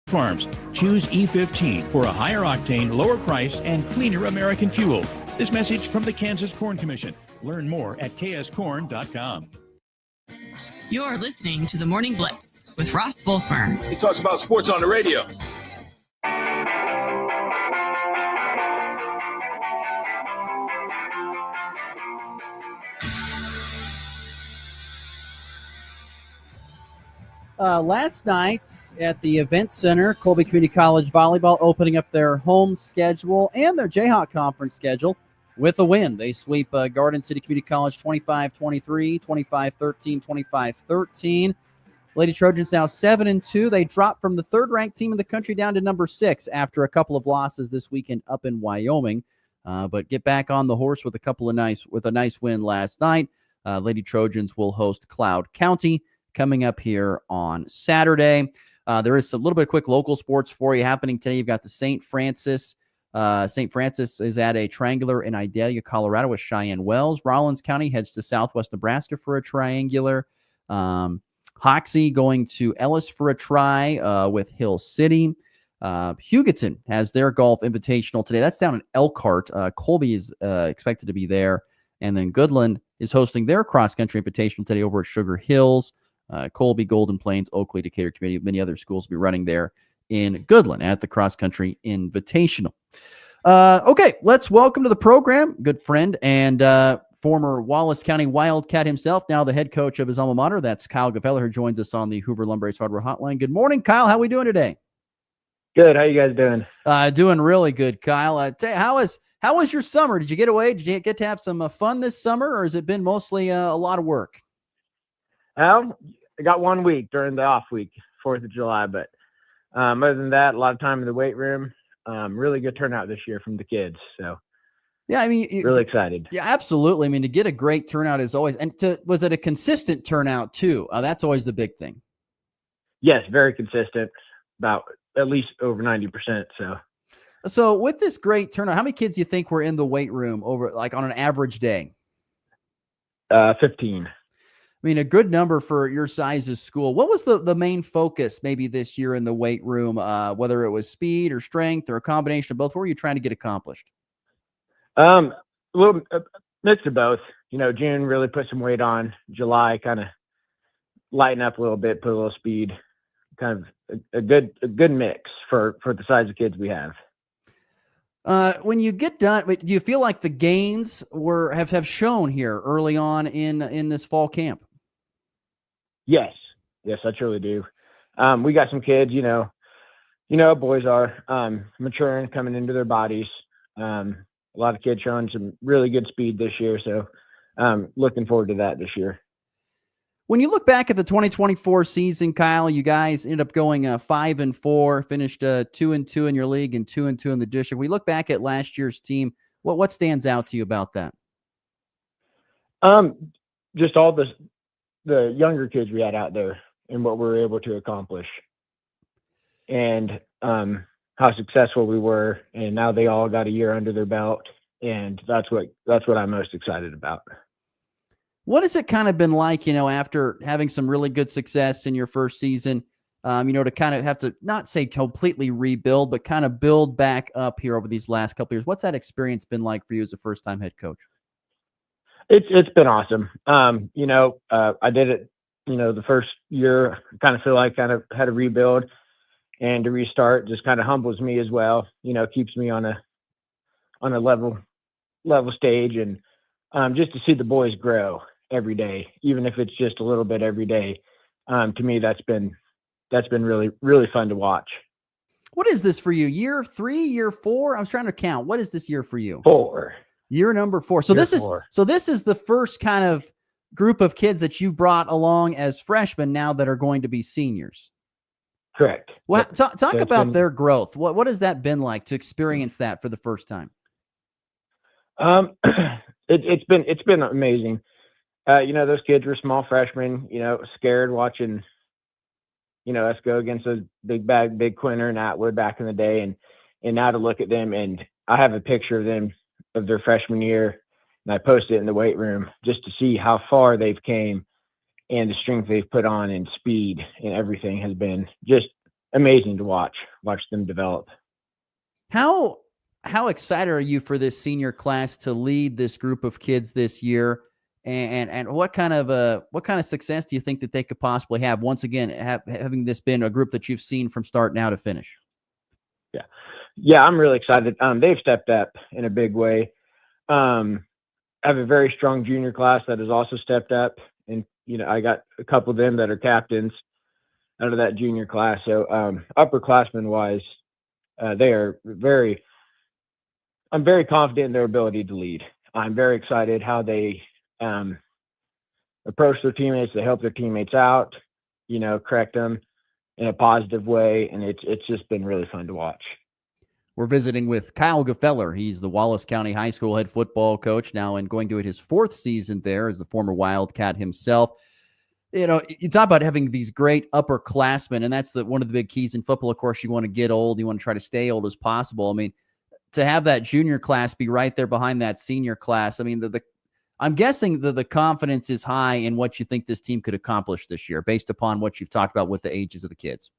Farms. Choose E15 for a higher octane, lower price, and cleaner American fuel. This message from the Kansas Corn Commission. Learn more at kscorn.com. You're listening to the Morning Blitz with Ross Volkmer. He talks about sports on the radio. Last night at the event center, Colby Community College volleyball opening up their home schedule and their Jayhawk conference schedule with a win. They sweep Garden City Community College 25-23, 25-13, 25-13. Lady Trojans now 7-2. They dropped from the third-ranked team in the country down to number 6 after a couple of losses this weekend up in Wyoming, but get back on the horse with a nice win last night. Lady Trojans will host Cloud County coming up here on Saturday. There is a little bit of quick local sports for you happening today. You've got the St. Francis. St. Francis is at a triangular in Idalia, Colorado with Cheyenne Wells. Rollins County heads to Southwest Nebraska for a triangular. Hoxie going to Ellis for a try with Hill City. Hugoton has their golf invitational today. That's down in Elkhart. Colby is expected to be there. And then Goodland is hosting their cross-country invitational today over at Sugar Hills. Colby, Golden Plains, Oakley, Decatur Community, many other schools will be running there in Goodland at the cross-country invitational. Okay, let's welcome to the program good friend and former Wallace County Wildcat himself, now the head coach of his alma mater. That's Kyle Gapeller, who joins us on the Hoover Lumber Hardware Hotline. Good morning, Kyle. How are we doing today? Good. How you guys doing? Doing really good, Kyle. How was your summer? Did you get away? Did you get to have some fun this summer, or has it been mostly a lot of work? I got 1 week during the off week, 4th of July, but other than that, a lot of time in the weight room. Really good turnout this year from the kids. So yeah, I mean, really excited. Yeah, absolutely. I mean, to get a great turnout is always, and was it a consistent turnout too? That's always the big thing. Yes, very consistent, about at least over 90%. So with this great turnout, how many kids do you think were in the weight room over like on an average day? 15. I mean, a good number for your size's school. What was the main focus maybe this year in the weight room, whether it was speed or strength or a combination of both? What were you trying to get accomplished? A little mix of both. June really put some weight on. July kind of lighten up a little bit, put a little speed. Kind of a good mix for the size of kids we have. When you get done, do you feel like the gains have shown here early on in this fall camp? Yes, I truly do. We got some kids, boys are maturing, coming into their bodies. A lot of kids showing some really good speed this year. So looking forward to that this year. When you look back at the 2024 season, Kyle, you guys ended up going 5-4, finished 2-2 in your league and 2-2 in the district. We look back at last year's team. What stands out to you about that? Just all the younger kids we had out there and what we were able to accomplish, and how successful we were. And now they all got a year under their belt, and that's what I'm most excited about. What has it kind of been like, after having some really good success in your first season, to kind of have to not say completely rebuild, but kind of build back up here over these last couple of years? What's that experience been like for you as a first-time head coach? It's been awesome. I did it, the first year, kind of feel like kind of had to rebuild, and to restart just kind of humbles me as well. Keeps me on a level stage, and just to see the boys grow every day, even if it's just a little bit every day. To me, that's been really, really fun to watch. What is this for you? Year 3, year 4? I was trying to count. What is this year for you? 4. Year number 4. So this is the first kind of group of kids that you brought along as freshmen now that are going to be seniors. Correct. Well, talk about their growth. What has that been like to experience that for the first time? It's been amazing. Those kids were small freshmen, scared watching, us go against those big Quinter and Atwood back in the day. And now to look at them, and I have a picture of them of their freshman year, and I posted it in the weight room just to see how far they've came, and the strength they've put on, and speed, and everything has been just amazing to watch them develop. How excited are you for this senior class to lead this group of kids this year? And what kind of success do you think that they could possibly have, once again, having this been a group that you've seen from start now to finish? Yeah, I'm really excited. They've stepped up in a big way. I have a very strong junior class that has also stepped up, and I got a couple of them that are captains out of that junior class. So upperclassmen wise, I'm very confident in their ability to lead. I'm very excited how they approach their teammates. They help their teammates out, correct them in a positive way, and it's just been really fun to watch. We're visiting with Kyle Gefeller. He's the Wallace County High School head football coach now, and going to his 4th season there as the former Wildcat himself. You talk about having these great upperclassmen, and that's one of the big keys in football. Of course, you want to get old. You want to try to stay old as possible. I mean, to have that junior class be right there behind that senior class, I mean, I'm guessing the confidence is high in what you think this team could accomplish this year based upon what you've talked about with the ages of the kids.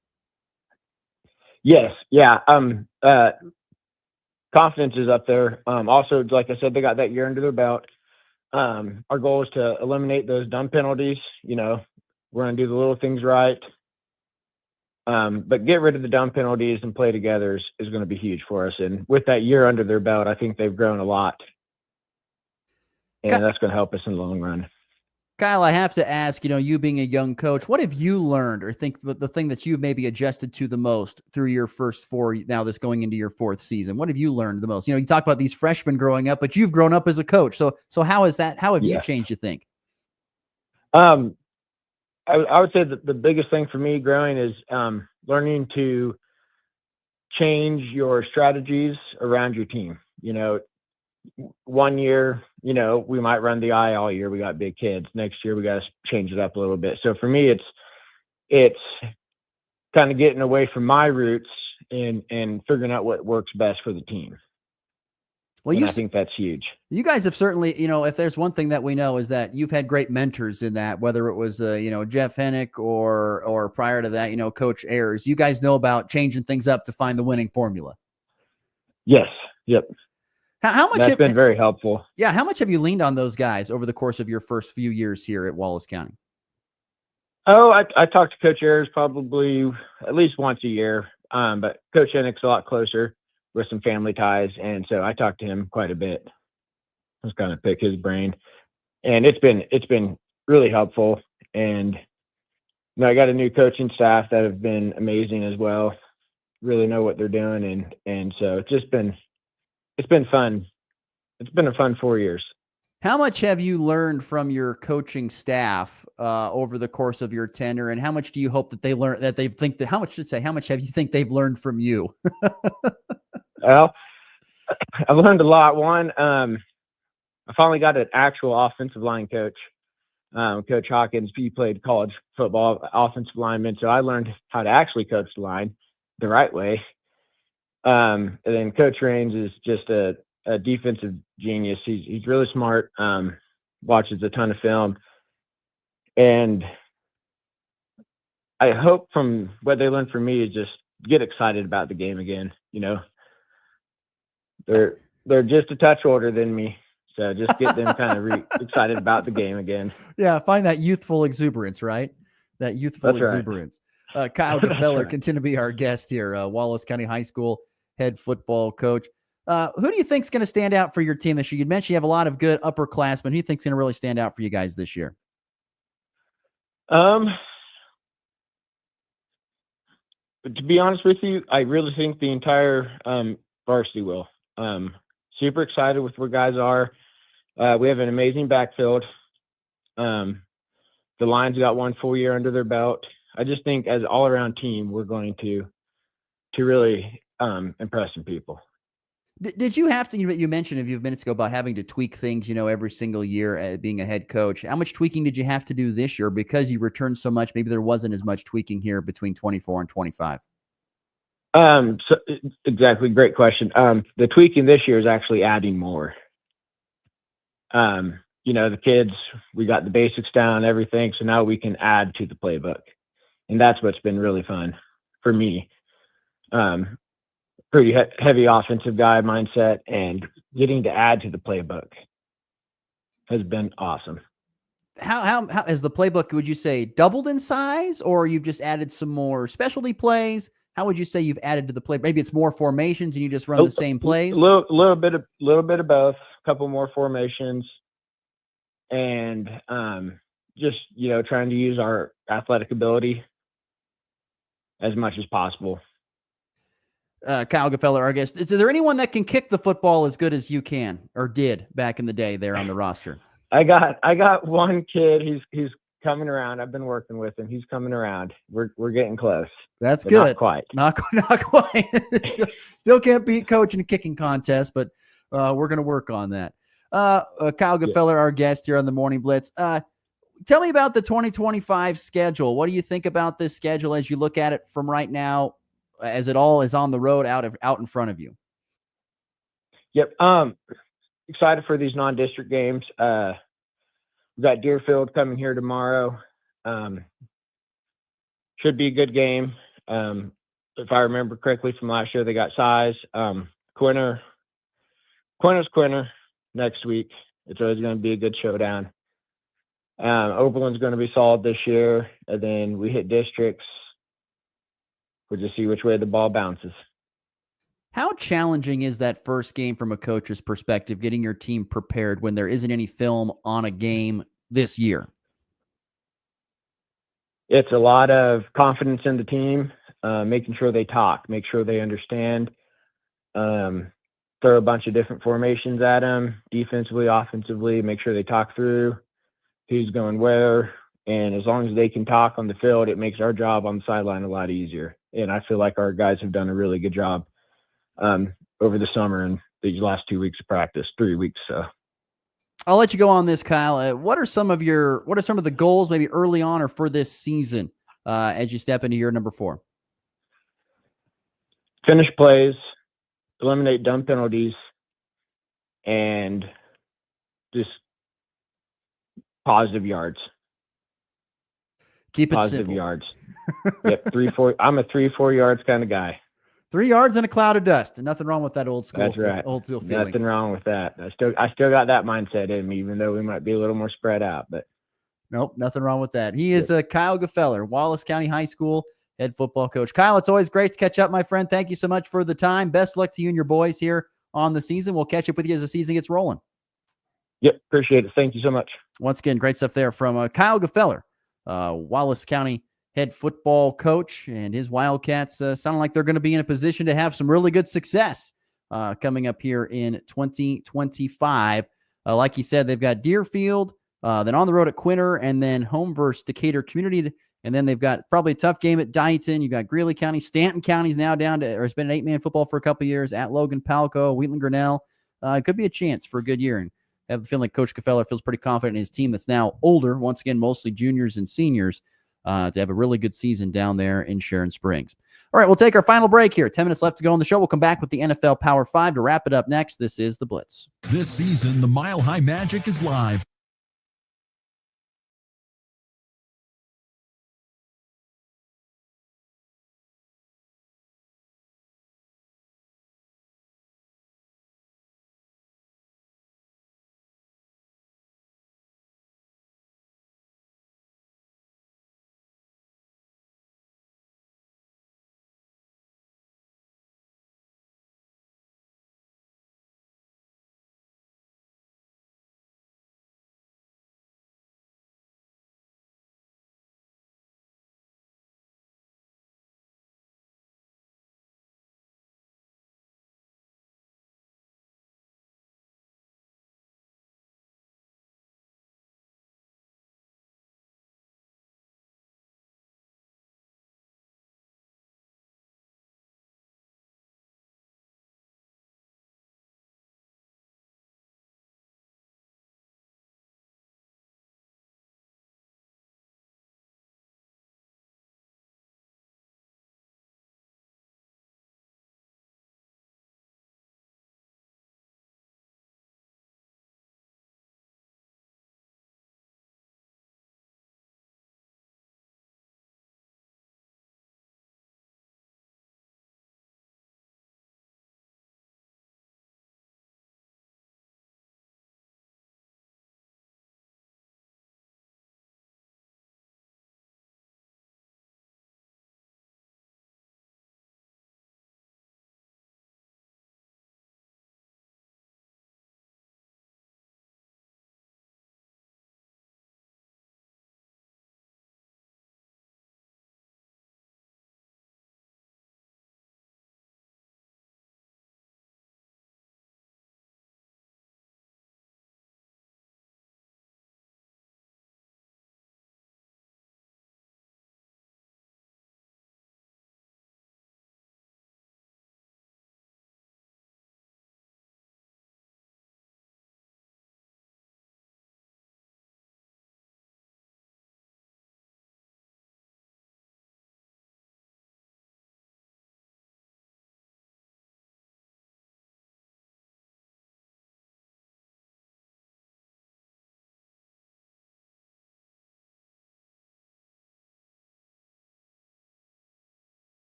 Yes. Yeah. Confidence is up there. Also, like I said, they got that year under their belt. Our goal is to eliminate those dumb penalties. We're going to do the little things right. But get rid of the dumb penalties and play together is going to be huge for us. And with that year under their belt, I think they've grown a lot. And that's going to help us in the long run. Kyle, I have to ask, you being a young coach, what have you learned or think the thing that you've maybe adjusted to the most through your first 4, now that's going into your 4th season? What have you learned the most? You talk about these freshmen growing up, but you've grown up as a coach. So how is that? How have you changed, you think? I would say that the biggest thing for me growing is learning to change your strategies around your team. One year, we might run the eye all year. We got big kids. Next year, we got to change it up a little bit. So for me, it's kind of getting away from my roots and figuring out what works best for the team. Well, I think that's huge. You guys have certainly, if there's one thing that we know is that you've had great mentors in that, whether it was, Jeff Hennick or prior to that, Coach Ayers. You guys know about changing things up to find the winning formula. Yes. Yep. How much that's been very helpful. Yeah. How much have you leaned on those guys over the course of your first few years here at Wallace County? Oh, I talk to Coach Ayers probably at least once a year. But Coach Hennick's a lot closer with some family ties. And so I talk to him quite a bit. I was kind of pick his brain, and it's been really helpful. And, I got a new coaching staff that have been amazing as well. Really know what they're doing. And so it's been fun. It's been a fun 4 years. How much have you learned from your coaching staff over the course of your tenure, and how much do you hope that they learn that they think that? How much have you think they've learned from you? Well, I've learned a lot. One, I finally got an actual offensive line coach. Coach Hawkins, he played college football, offensive lineman, so I learned how to actually coach the line the right way. And then Coach Raines is just a defensive genius. He's really smart, watches a ton of film. And I hope from what they learned from me is just get excited about the game again. You know, they're just a touch older than me. So just get them kind of excited about the game again. Yeah, find that youthful exuberance, right? That youthful exuberance. Right. Kyle Gefeller, continue to be our guest here, Wallace County High School head football coach. Who do you think is going to stand out for your team this year? You mentioned you have a lot of good upperclassmen. Who do you think is going to really stand out for you guys this year? To be honest with you, I really think the entire varsity will. Super excited with where guys are. We have an amazing backfield. The line's got 1 full year under their belt. I just think as an all-around team, we're going to really impress some people. Did you have to, you mentioned a few minutes ago about having to tweak things, every single year being a head coach. How much tweaking did you have to do this year? Because you returned so much, maybe there wasn't as much tweaking here between 24 and 25. So exactly. Great question. The tweaking this year is actually adding more. The kids, we got the basics down, everything. So now we can add to the playbook. And that's what's been really fun for me. Pretty heavy offensive guy mindset, and getting to add to the playbook has been awesome. How has the playbook, would you say, doubled in size, or you've just added some more specialty plays? How would you say you've added to the play? Maybe it's more formations and you just run the same plays? A little bit of both, a couple more formations, and just, trying to use our athletic ability as much as possible. Kyle Gefeller, our guest. Is there anyone that can kick the football as good as you can, or did back in the day there on the roster? I got one kid. He's coming around. I've been working with him. He's coming around. We're getting close. That's good. Not quite. Not quite. still can't beat coach in a kicking contest, but we're going to work on that. Kyle Gefeller, our guest here on the Morning Blitz. Tell me about the 2025 schedule. What do you think about this schedule as you look at it from right now, as it all is on the road out in front of you? Yep. Excited for these non-district games. We've got Deerfield coming here tomorrow. Should be a good game. If I remember correctly from last year, they got size. Quinter's next week. It's always going to be a good showdown. Oberlin's going to be solid this year. And then we hit districts. We'll just see which way the ball bounces. How challenging is that first game from a coach's perspective, getting your team prepared when there isn't any film on a game this year? It's a lot of confidence in the team, making sure they talk, make sure they understand, throw a bunch of different formations at them, defensively, offensively, make sure they talk through who's going where. And as long as they can talk on the field, it makes our job on the sideline a lot easier. And I feel like our guys have done a really good job over the summer and these last 2 weeks of practice, 3 weeks. So I'll let you go on this, Kyle. What are some of the goals maybe early on or for this season as you step into year number 4? Finish plays, eliminate dumb penalties, and just positive yards. Keep it positive simple. Yards. Yep, 3-4. I'm a 3-4 yards kind of guy. 3 yards in a cloud of dust, and nothing wrong with that old school. That's right. Old school feeling. Nothing wrong with that. I still got that mindset in me, even though we might be a little more spread out. But nope, nothing wrong with that. He is Kyle Gefeller, Wallace County High School head football coach. Kyle, it's always great to catch up, my friend. Thank you so much for the time. Best luck to you and your boys here on the season. We'll catch up with you as the season gets rolling. Yep, appreciate it. Thank you so much. Once again, great stuff there from Kyle Gefeller, Wallace County head football coach, and his Wildcats sound like they're going to be in a position to have some really good success coming up here in 2025. Like you said, they've got Deerfield, then on the road at Quinter, and then home versus Decatur Community. And then they've got probably a tough game at Dighton. You got Greeley County. Stanton County's now down to, or it's been an 8-man football for a couple of years, at Logan Palco, Wheatland Grinnell. It could be a chance for a good year. And I have the feeling like Coach Cafeller feels pretty confident in his team that's now older, once again, mostly juniors and seniors, to have a really good season down there in Sharon Springs. All right, we'll take our final break here. 10 minutes left to go on the show. We'll come back with the NFL Power 5 to wrap it up next. This is The Blitz. This season, the Mile High Magic is live.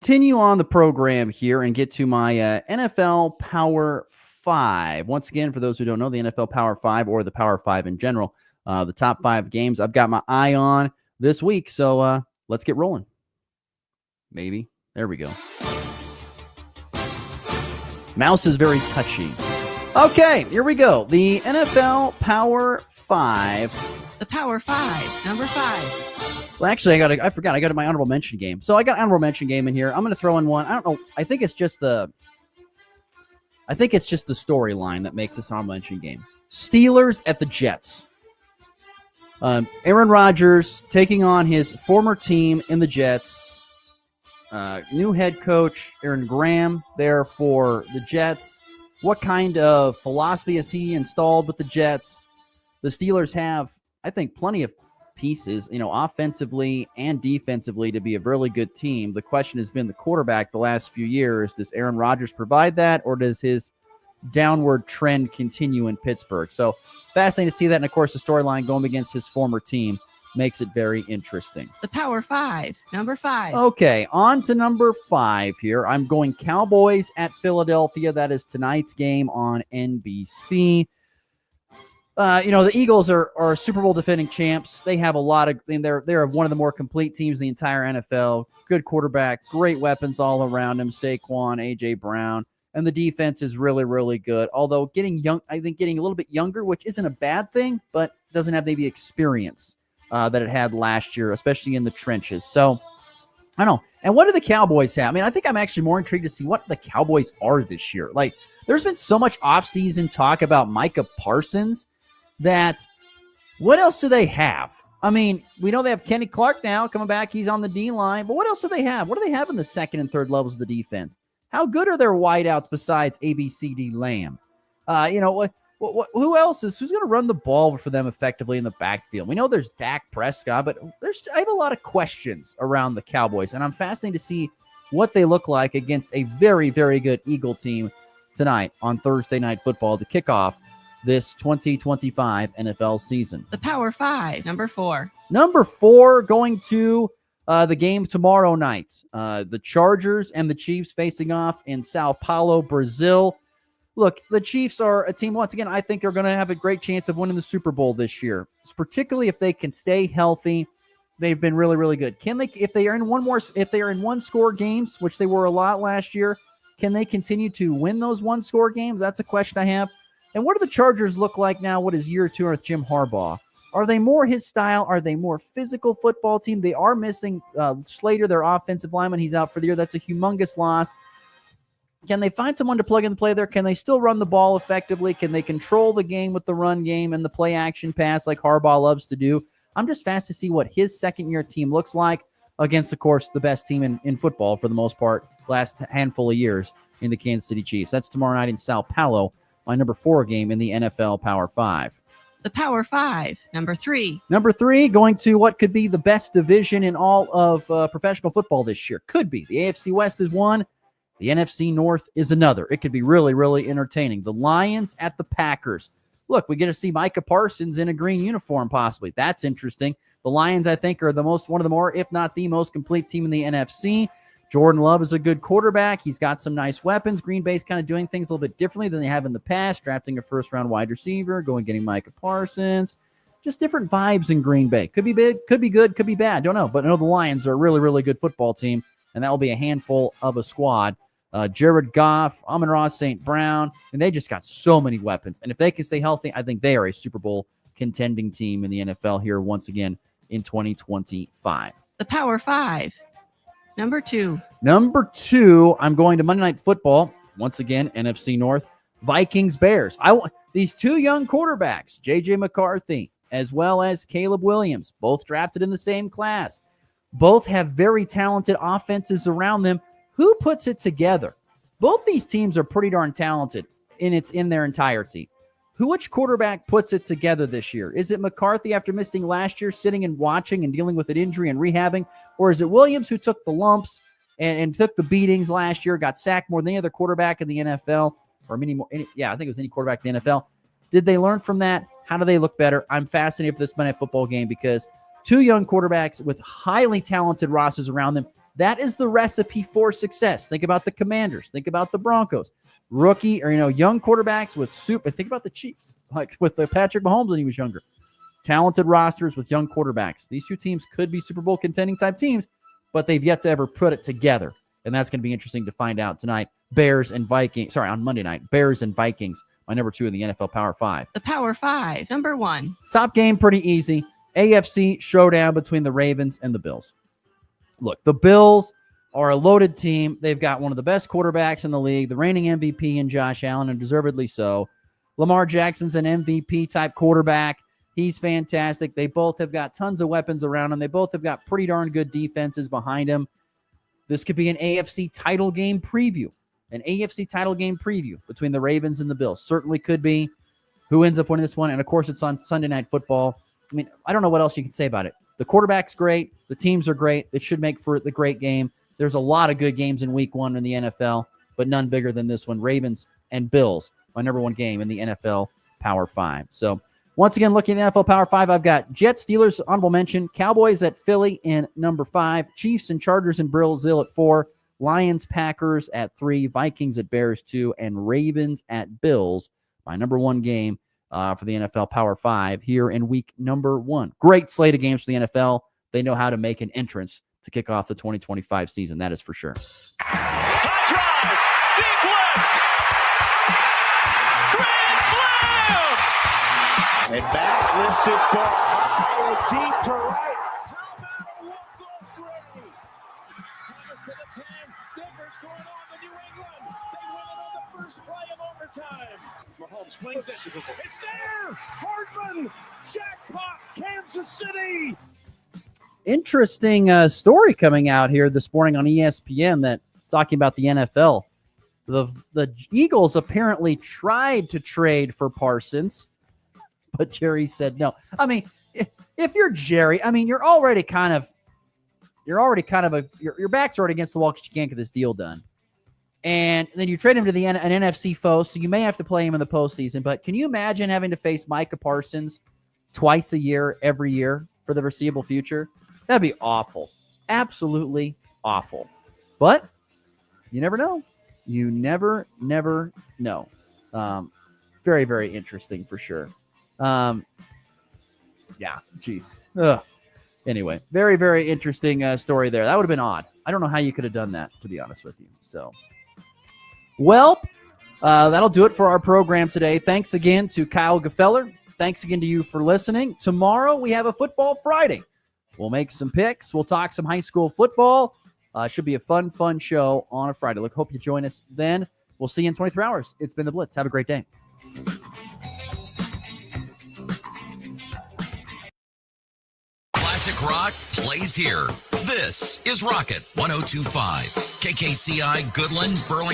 Continue on the program here and get to my NFL Power 5. Once again, for those who don't know, the NFL Power 5 or the Power 5 in general, the top 5 games I've got my eye on this week. So let's get rolling. Maybe. There we go. Mouse is very touchy. Okay, here we go. The NFL Power 5. The Power 5, number 5. Well, actually, I forgot. I got my honorable mention game. So I got honorable mention game in here. I'm going to throw in one. I don't know. I think it's just the storyline that makes this honorable mention game. Steelers at the Jets. Aaron Rodgers taking on his former team in the Jets. New head coach Aaron Graham there for the Jets. What kind of philosophy has he installed with the Jets? The Steelers have, I think, plenty of pieces, offensively and defensively to be a really good team. The question has been the quarterback the last few years. Does Aaron Rodgers provide that, or does his downward trend continue in Pittsburgh? So fascinating to see that. And of course, the storyline going against his former team makes it very interesting. The Power 5, number 5. Okay, on to number 5 here. I'm going Cowboys at Philadelphia. That is tonight's game on NBC. The Eagles are Super Bowl defending champs. They have a lot of, they're one of the more complete teams in the entire NFL. Good quarterback, great weapons all around him. Saquon, A.J. Brown. And the defense is really, really good. Although getting a little bit younger, which isn't a bad thing, but doesn't have maybe experience that it had last year, especially in the trenches. So, I don't know. And what do the Cowboys have? I mean, I think I'm actually more intrigued to see what the Cowboys are this year. Like, there's been so much offseason talk about Micah Parsons that what else do they have? I mean, we know they have Kenny Clark now coming back. He's on the D-line. But what else do they have? What do they have in the second and third levels of the defense? How good are their wideouts besides ABCD Lamb? Who else who's going to run the ball for them effectively in the backfield? We know there's Dak Prescott, but I have a lot of questions around the Cowboys, and I'm fascinated to see what they look like against a very, very good Eagle team tonight on Thursday Night Football to kick off this 2025 NFL season. The Power 5, number 4. Number 4 going to the game tomorrow night. The Chargers and the Chiefs facing off in Sao Paulo, Brazil. Look, the Chiefs are a team, once again, I think are going to have a great chance of winning the Super Bowl this year, particularly if they can stay healthy. They've been really, really good. Can they, if they are in one-score games, which they were a lot last year, can they continue to win those one-score games? That's a question I have. And what do the Chargers look like now? What is year 2 with Jim Harbaugh? Are they more his style? Are they more physical football team? They are missing Slater, their offensive lineman. He's out for the year. That's a humongous loss. Can they find someone to plug and play there? Can they still run the ball effectively? Can they control the game with the run game and the play action pass like Harbaugh loves to do? I'm just fast to see what his second-year team looks like against, of course, the best team in football for the most part last handful of years in the Kansas City Chiefs. That's tomorrow night in Sao Paulo, my number 4 game in the NFL Power 5. The Power 5, number 3. Number 3, going to what could be the best division in all of professional football this year. Could be. The AFC West is one. The NFC North is another. It could be really, really entertaining. The Lions at the Packers. Look, we get to see Micah Parsons in a green uniform possibly. That's interesting. The Lions, I think, are one of the more, if not the most complete team in the NFC. Jordan Love is a good quarterback. He's got some nice weapons. Green Bay's kind of doing things a little bit differently than they have in the past, drafting a first-round wide receiver, getting Micah Parsons. Just different vibes in Green Bay. Could be big, could be good, could be bad. Don't know. But I know the Lions are a really, really good football team, and that will be a handful of a squad. Jared Goff, Amon-Ra St. Brown, and they just got so many weapons. And if they can stay healthy, I think they are a Super Bowl contending team in the NFL here once again in 2025. The Power 5, number 2. Number 2, I'm going to Monday Night Football. Once again, NFC North, Vikings, Bears. I want these 2 young quarterbacks, J.J. McCarthy, as well as Caleb Williams, both drafted in the same class. Both have very talented offenses around them. Who puts it together? Both these teams are pretty darn talented in their entirety. Which quarterback puts it together this year? Is it McCarthy after missing last year, sitting and watching and dealing with an injury and rehabbing? Or is it Williams who took the lumps and took the beatings last year, got sacked more than any other quarterback in the NFL? Or I think it was any quarterback in the NFL. Did they learn from that? How do they look better? I'm fascinated with this Monday Night Football game because 2 young quarterbacks with highly talented rosters around them. That is the recipe for success. Think about the Commanders. Think about the Broncos. Young quarterbacks with super. Think about the Chiefs, like with Patrick Mahomes when he was younger. Talented rosters with young quarterbacks. These 2 teams could be Super Bowl contending type teams, but they've yet to ever put it together. And that's going to be interesting to find out tonight. On Monday night. Bears and Vikings, my number 2 in the NFL Power 5. The Power 5, number 1. Top game, pretty easy. AFC showdown between the Ravens and the Bills. Look, the Bills are a loaded team. They've got one of the best quarterbacks in the league, the reigning MVP in Josh Allen, and deservedly so. Lamar Jackson's an MVP-type quarterback. He's fantastic. They both have got tons of weapons around them. They both have got pretty darn good defenses behind them. This could be an AFC title game preview. An AFC title game preview between the Ravens and the Bills. Certainly could be. Who ends up winning this one? And, of course, it's on Sunday Night Football. I mean, I don't know what else you can say about it. The quarterback's great. The teams are great. It should make for the great game. There's a lot of good games in week 1 in the NFL, but none bigger than this one. Ravens and Bills, my number 1 game in the NFL Power 5. So, once again, looking at the NFL Power 5, I've got Jets, Steelers, honorable mention, Cowboys at Philly in number 5, Chiefs and Chargers in Brazil at 4, Lions, Packers at 3, Vikings at Bears 2, and Ravens at Bills, my number 1 game for the NFL Power 5 here in week number 1. Great slate of games for the NFL. They know how to make an entrance to kick off the 2025 season. That is for sure. And back lifts his ball high and deep to right. How about a walk-off Brady? Thomas to the 10. Denver's going on the New England. They win it on the first play of overtime. Mahomes swings it. It's there. Hardman. Jackpot. Kansas City. Interesting story coming out here this morning on ESPN that talking about the NFL. The Eagles apparently tried to trade for Parsons, but Jerry said no. I mean, if you're Jerry, I mean, your back's already against the wall because you can't get this deal done. And then you trade him to an NFC foe, so you may have to play him in the postseason. But can you imagine having to face Micah Parsons twice a year, every year for the foreseeable future? That'd be awful. Absolutely awful. But you never know. You never know. Very, very interesting for sure. Yeah, geez. Ugh. Anyway, very, very interesting story there. That would have been odd. I don't know how you could have done that, to be honest with you. So, well, that'll do it for our program today. Thanks again to Kyle Gefeller. Thanks again to you for listening. Tomorrow we have a Football Friday. We'll make some picks. We'll talk some high school football. Should be a fun show on a Friday. Hope you join us then. We'll see you in 23 hours. It's been the Blitz. Have a great day. Classic rock plays here. This is Rocket 102.5. KKCI, Goodland, Burlington.